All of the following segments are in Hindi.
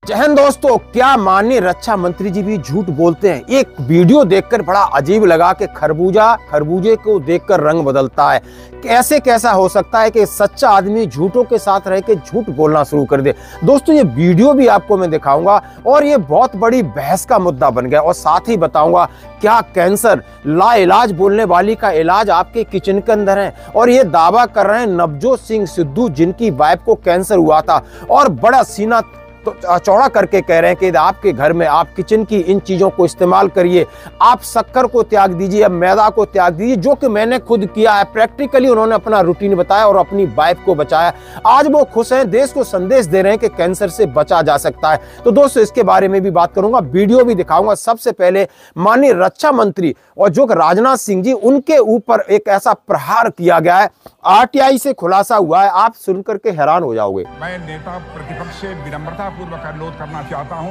जय हिंद दोस्तों, क्या माननीय रक्षा मंत्री जी भी झूठ बोलते हैं। एक वीडियो देखकर बड़ा अजीब लगा कि खरबूजे को देखकर रंग बदलता है। कैसा हो सकता है कि सच्चा आदमी झूठों के साथ रह के झूठ बोलना शुरू कर दे। दोस्तों, ये वीडियो भी आपको मैं दिखाऊंगा और ये बहुत बड़ी बहस का मुद्दा बन गया। और साथ ही बताऊंगा क्या कैंसर लाइलाज बोलने वाली का इलाज आपके किचन के अंदर है। और ये दावा कर रहे हैं नवजोत सिंह सिद्धू, जिनकी वाइफ को कैंसर हुआ था और बड़ा सीना तो चौड़ा करके कह रहे हैं कि आपके घर में आप किचन की इन चीजों को इस्तेमाल करिए, आप शक्कर को त्याग दीजिए, अब मैदा को त्याग दीजिए, जो कि मैंने खुद किया है। प्रैक्टिकली उन्होंने अपना रूटीन बताया और अपनी वाइफ को बचाया। आज वो खुश हैं, देश को संदेश दे रहे हैं कि कैंसर से बचा जा सकता है। तो दोस्तों, इसके बारे में भी बात करूंगा, वीडियो भी दिखाऊंगा। सबसे पहले माननीय रक्षा मंत्री और जो राजनाथ सिंह जी, उनके ऊपर एक ऐसा प्रहार किया गया है, आरटीआई से खुलासा हुआ है, आप सुनकर के हैरान हो जाओगे। मैं नेता प्रतिपक्ष से विनम्रता पूर्वक अनुरोध करना चाहता हूं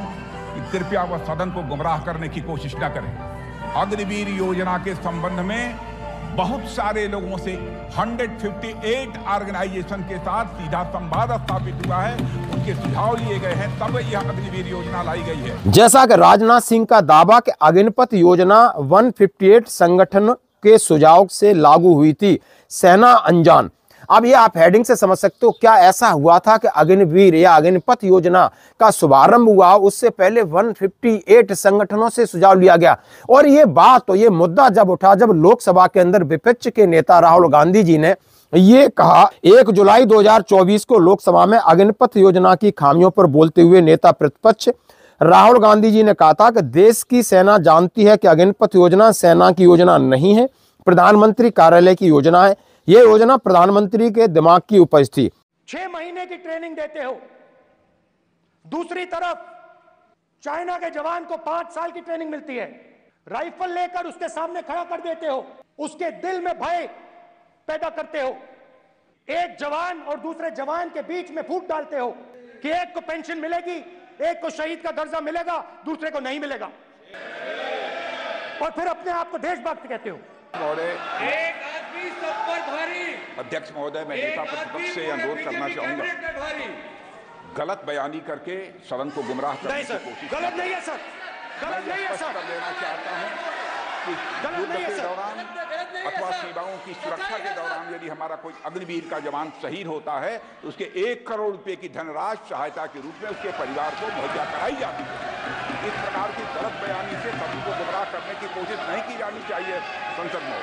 कि कृपया वह सदन को गुमराह करने की कोशिश न करें। अग्निवीर योजना के संबंध में बहुत सारे लोगों से 158 ऑर्गेनाइजेशन के साथ सीधा संवाद स्थापित हुआ है, उनके सुझाव लिए गए हैं, तब यह अग्निवीर योजना लाई गई है। जैसा कि राजनाथ सिंह का दावा कि अग्निपथ योजना 158 संगठन के सुझाव से लागू हुई थी, सेना अनजान। अब ये आप हेडिंग से समझ सकते हो, क्या ऐसा हुआ था कि अग्निवीर या अग्निपथ योजना का शुभारंभ हुआ, उससे पहले 158 संगठनों से सुझाव लिया गया। और ये बात, तो ये मुद्दा जब उठा, जब लोकसभा के अंदर विपक्ष के नेता राहुल गांधी जी ने ये कहा, 1 जुलाई 2024 को लोकसभा में अग्निपथ योजना की खामियों पर बोलते हुए नेता प्रतिपक्ष राहुल गांधी जी ने कहा था कि देश की सेना जानती है कि अग्निपथ योजना सेना की योजना नहीं है, प्रधानमंत्री कार्यालय की योजना है। यह योजना प्रधानमंत्री के दिमाग की उपज थी। 6 महीने की ट्रेनिंग देते हो, दूसरी तरफ चाइना के जवान को 5 साल की ट्रेनिंग मिलती है, राइफल लेकर उसके सामने खड़ा कर देते हो, उसके दिल में भय पैदा करते हो, एक जवान और दूसरे जवान के बीच में फूट डालते हो कि एक को पेंशन मिलेगी, एक को शहीद का दर्जा मिलेगा, दूसरे को नहीं मिलेगा, और फिर अपने आप को देशभक्त कहते हो। एक आदमी सब पर भारी। अध्यक्ष महोदय, मैं नेता प्रतिपक्ष से अनुरोध करना चाहूंगा, गलत बयानी करके सदन को गुमराह करने की कोशिश। गलत नहीं है सर, गलत नहीं है सर। लेना चाहता हूं कि युद्ध के दौरान अथवा सीमाओं की सुरक्षा के दौरान यदि हमारा कोई अग्निवीर का जवान शहीद होता है तो उसके 1 करोड़ रुपए की धनराशि सहायता के रूप में उसके परिवार को मुहैया कराई जाती है। इस प्रकार की गलत बयानी से सभी को गुमराह करने की कोशिश नहीं की जानी चाहिए। संसद में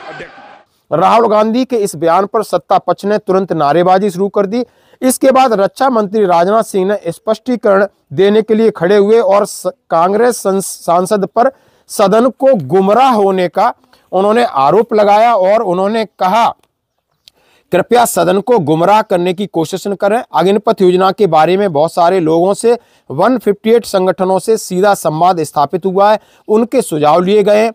अध्यक्ष राहुल गांधी के इस बयान पर सत्ता पक्ष ने तुरंत नारेबाजी शुरू कर दी। इसके बाद रक्षा मंत्री राजनाथ सिंह ने स्पष्टीकरण देने के लिए खड़े हुए और कांग्रेस सांसद पर सदन को गुमराह होने का उन्होंने आरोप लगाया और उन्होंने कहा, कृपया सदन को गुमराह करने की कोशिश न करें। अग्निपथ योजना के बारे में बहुत सारे लोगों से 158 संगठनों से सीधा संवाद स्थापित हुआ है, उनके सुझाव लिए गए,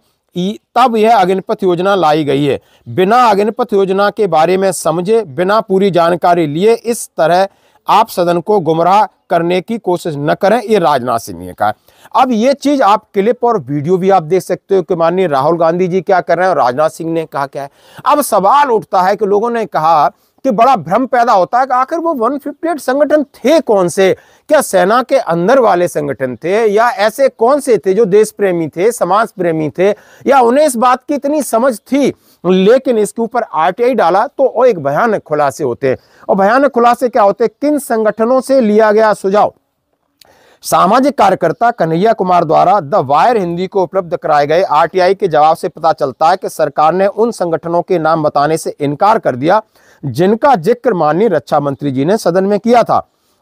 तब यह अग्निपथ योजना लाई गई है। बिना अग्निपथ योजना के बारे में समझे, बिना पूरी जानकारी लिए इस तरह आप सदन को गुमराह करने की कोशिश न करें, ये राजनाथ सिंह ने कहा। अब ये चीज आप क्लिप और वीडियो भी आप देख सकते हो कि माननीय राहुल गांधी जी क्या कर रहे हैं और राजनाथ सिंह ने कहा क्या है। अब सवाल उठता है कि लोगों ने कहा कि बड़ा भ्रम पैदा होता है कि आखिर वो 158 संगठन थे कौन से, क्या सेना के अंदर वाले संगठन थे या ऐसे कौन से थे जो देश प्रेमी थे, समाज प्रेमी थे, या उन्हें इस बात की इतनी समझ थी। लेकिन इसके ऊपर आरटीआई डाला तो वो एक भयानक खुलासे होते हैं। और भयानक खुलासे क्या होते हैं, किन संगठनों से लिया गया सुझाव। सामाजिक कार्यकर्ता कन्हैया कुमार द्वारा द वायर हिंदी को उपलब्ध कराए गए आरटीआई के जवाब से पता चलता है कि सरकार ने उन संगठनों के नाम बताने से इनकार कर दिया जिनका जिक्र माननीय रक्षा मंत्री जी ने सदन में किया था।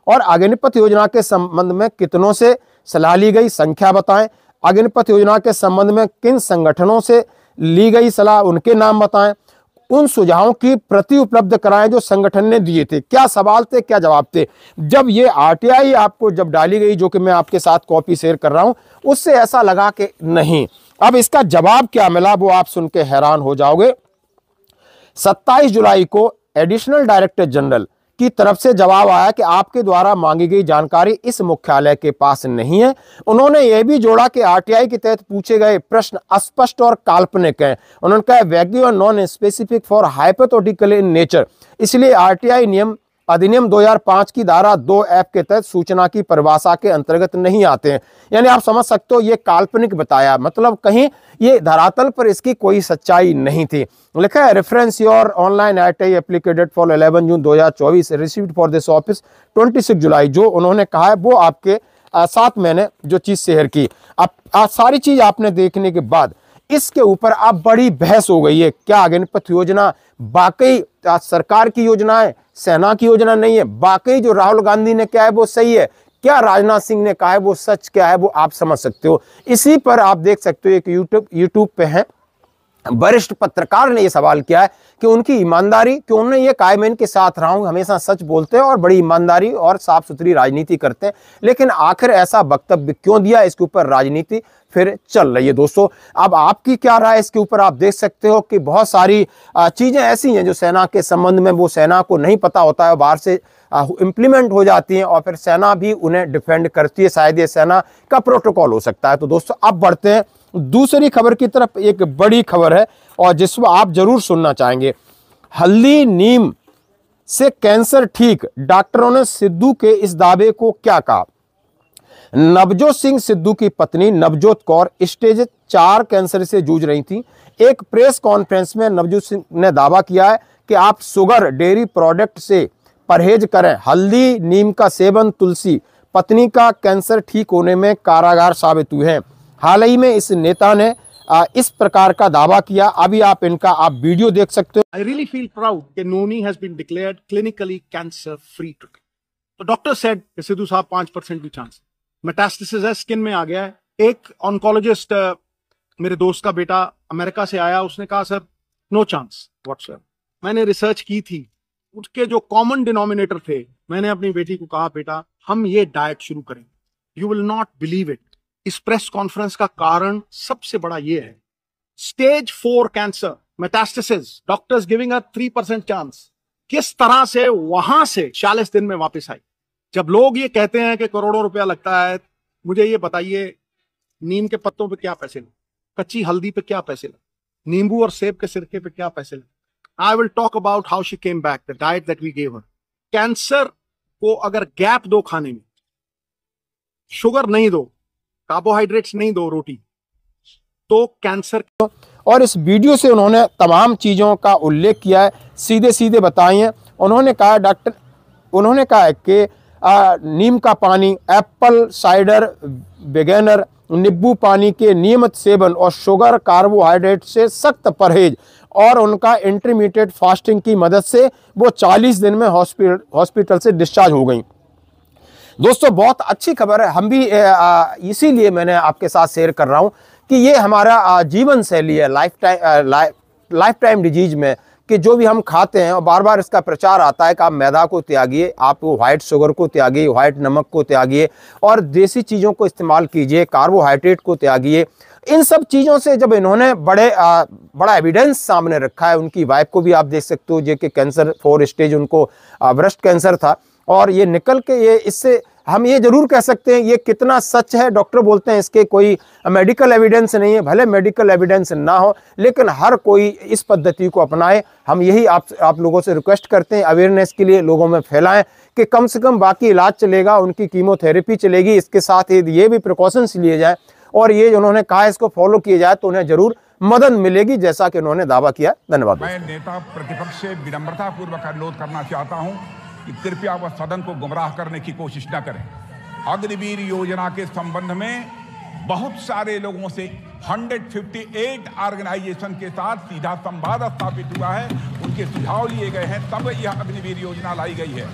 और अग्निपथ योजना के संबंध में कितनों से सलाह ली गई, संख्या बताएं। अग्निपथ योजना के संबंध में किन संगठनों से ली गई सलाह, उनके नाम बताएं। उन सुझावों की प्रति उपलब्ध कराएं जो संगठन ने दिए थे। क्या सवाल थे, क्या जवाब थे। जब ये आरटीआई आपको जब डाली गई, जो कि मैं आपके साथ कॉपी शेयर कर रहा हूं, उससे ऐसा लगा कि नहीं। अब इसका जवाब क्या मिला वो आप सुन के हैरान हो जाओगे। 27 जुलाई को एडिशनल डायरेक्टर जनरल की तरफ से जवाब आया कि आपके द्वारा मांगी गई जानकारी इस मुख्यालय के पास नहीं है। उन्होंने यह भी जोड़ा कि आरटीआई के तहत पूछे गए प्रश्न अस्पष्ट और काल्पनिक हैं। उन्होंने कहा वैग्यू और non specific for hypothetical in nature, इसलिए आरटीआई नियम अधिनियम 2005 की धारा 2F के तहत सूचना की परिभाषा के अंतर्गत नहीं आते हैं। यानी आप समझ सकते हो ये काल्पनिक बताया, मतलब कहीं ये धरातल पर इसकी कोई सच्चाई नहीं थी। लिखा है reference your online IT applicated for 11 June 2024 received for this office 26 July. जो उन्होंने कहा है वो आपके साथ मैंने जो चीज शेयर की। अब सारी चीज आपने देखने के बाद इसके ऊपर अब बड़ी बहस हो गई है। क्या अग्निपथ योजना वाकई सरकार की योजना है, सेना की योजना नहीं है? वाकई जो राहुल गांधी ने कहा है वो सही है? क्या राजनाथ सिंह ने कहा है वो सच क्या है? वो आप समझ सकते हो। इसी पर आप देख सकते हो एक यूट्यूब पे है वरिष्ठ पत्रकार ने यह सवाल किया है कि उनकी ईमानदारी, कि उन्होंने ये कहा मैं इनके साथ रहा हूं, हमेशा सच बोलते हैं और बड़ी ईमानदारी और साफ सुथरी राजनीति करते हैं, लेकिन आखिर ऐसा वक्तव्य क्यों दिया? इसके ऊपर राजनीति फिर चल रही है। दोस्तों अब आपकी क्या राय इसके ऊपर? आप देख सकते हो कि बहुत सारी चीजें ऐसी हैं जो सेना के संबंध में वो सेना को नहीं पता होता है, बाहर से इंप्लीमेंट हो जाती हैं और फिर सेना भी उन्हें डिफेंड करती है। शायद ये सेना का प्रोटोकॉल हो सकता है। तो दोस्तों अब बढ़ते हैं दूसरी खबर की तरफ। एक बड़ी खबर है और जिसको आप जरूर सुनना चाहेंगे। हल्दी नीम से कैंसर ठीक, डॉक्टरों ने सिद्धू के इस दावे को क्या कहा? नवजोत सिंह सिद्धू की पत्नी नवजोत कौर स्टेज 4 कैंसर से जूझ रही थी। एक प्रेस कॉन्फ्रेंस में नवजोत सिंह ने दावा किया है कि आप शुगर डेयरी प्रोडक्ट से परहेज करें, हल्दी नीम का सेवन, तुलसी। पत्नी का कैंसर ठीक होने में कारागार साबित हुए हैं। हाल ही में इस नेता ने इस प्रकार का दावा किया। अभी आप वीडियो देख सकते हो। I really feel proud that Noni has been declared clinically cancer free today. तो डॉक्टर सेड कि सिद्धू साहब 5% भी चांस, मेटास्टेसिस है, स्किन में आ गया है। एक ऑन्कोलॉजिस्ट मेरे दोस्त का बेटा अमेरिका से आया, उसने कहा सर नो चांस व्हाटसएवर। मैंने रिसर्च की थी, उसके जो कॉमन डिनोमिनेटर थे, मैंने अपनी बेटी को कहा बेटा हम ये डाइट शुरू करें। You will not believe it, इस प्रेस कॉन्फ्रेंस का कारण सबसे बड़ा ये है, stage 4 cancer metastasis, doctors giving a 3% chance, किस तरह से वहां से 40 दिन में वापस आई। जब लोग ये कहते हैं कि करोड़ों रुपया लगता है, मुझे ये बताइए नीम के पत्तों पे क्या पैसे लगे, कच्ची हल्दी पे क्या पैसे लगे, नींबू और सेब के सिरके पे क्या पैसे लगे। I will talk about how she came back, the diet that we gave her. Cancer को अगर गैप दो खाने में, शुगर नहीं दो, कार्बोहाइड्रेट्स नहीं दो रोटी, तो कैंसर। और इस वीडियो से उन्होंने तमाम चीजों का उल्लेख किया है, सीधे सीधे बताई हैं। उन्होंने कहा है कि नीम का पानी, एप्पल साइडर विनेगर, नींबू पानी के नियमित सेवन और शुगर कार्बोहाइड्रेट से सख्त परहेज और उनका इंटरमीडिएट फास्टिंग की मदद से वो 40 दिन में हॉस्पिटल से डिस्चार्ज हो गई। दोस्तों बहुत अच्छी खबर है, हम भी इसीलिए मैंने आपके साथ शेयर कर रहा हूं कि ये हमारा जीवन शैली है, लाइफ टाइम डिजीज में, कि जो भी हम खाते हैं और बार बार इसका प्रचार आता है कि आप मैदा को त्यागिए, आप व्हाइट शुगर को त्यागिए, व्हाइट नमक को त्यागिए और देसी चीज़ों को इस्तेमाल कीजिए, कार्बोहाइड्रेट को त्यागिए। इन सब चीज़ों से जब इन्होंने बड़ा एविडेंस सामने रखा है, उनकी वाइफ को भी आप देख सकते हो जो कि कैंसर 4 स्टेज उनको ब्रेस्ट कैंसर था, और ये निकल के ये, इससे हम ये जरूर कह सकते हैं ये कितना सच है। डॉक्टर बोलते हैं इसके कोई मेडिकल एविडेंस नहीं है, भले मेडिकल एविडेंस ना हो लेकिन हर कोई इस पद्धति को अपनाए। हम यही आप लोगों से रिक्वेस्ट करते हैं, अवेयरनेस के लिए लोगों में फैलाएं कि कम से कम बाकी इलाज चलेगा, उनकी कीमोथेरेपी चलेगी, इसके साथ ये भी प्रिकॉशंस लिए जाए और ये उन्होंने कहा इसको फॉलो किया जाए तो उन्हें जरूर मदद मिलेगी, जैसा कि उन्होंने दावा किया। धन्यवाद। मैं नेता प्रतिपक्ष से विनम्रता पूर्वक अनुरोध करना चाहता हूं कि कृपया वह सदन को गुमराह करने की कोशिश न करें। अग्निवीर योजना के संबंध में बहुत सारे लोगों से 158 ऑर्गेनाइजेशन के साथ सीधा संवाद स्थापित हुआ है, उनके सुझाव लिए गए हैं, तब यह अग्निवीर योजना लाई गई है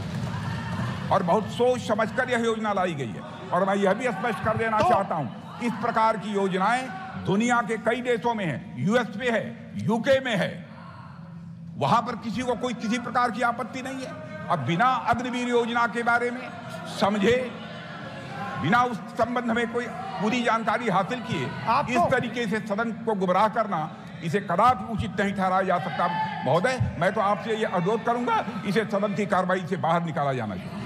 और बहुत सोच समझकर यह योजना लाई गई है। और मैं यह भी स्पष्ट कर देना चाहता हूं, इस प्रकार की योजनाएं दुनिया के कई देशों में है, यूएस में है, यूके में है, वहां पर किसी को कोई किसी प्रकार की आपत्ति नहीं है। अब बिना अग्निवीर योजना के बारे में समझे, बिना उस संबंध में कोई पूरी जानकारी हासिल किए इस तरीके से सदन को गुमराह करना, इसे कदापि उचित नहीं ठहराया जा सकता। महोदय, मैं तो आपसे ये अनुरोध करूंगा, इसे सदन की कार्रवाई से बाहर निकाला जाना चाहिए।